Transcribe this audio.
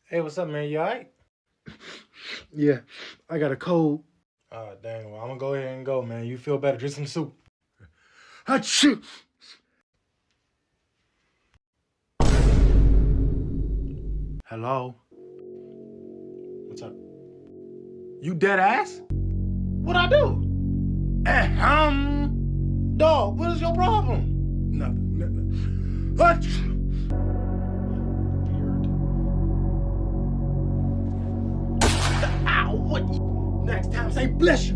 Hey, what's up, man? You all right? Yeah, I got a cold. Dang. Well, I'm gonna go ahead and go, man. You feel better? Drink some soup. Achoo! Hello? What's up? You dead ass? What I do? Dog, what is your problem? Nothing. Achoo! Weird. Ow, what? Next time, say bless you.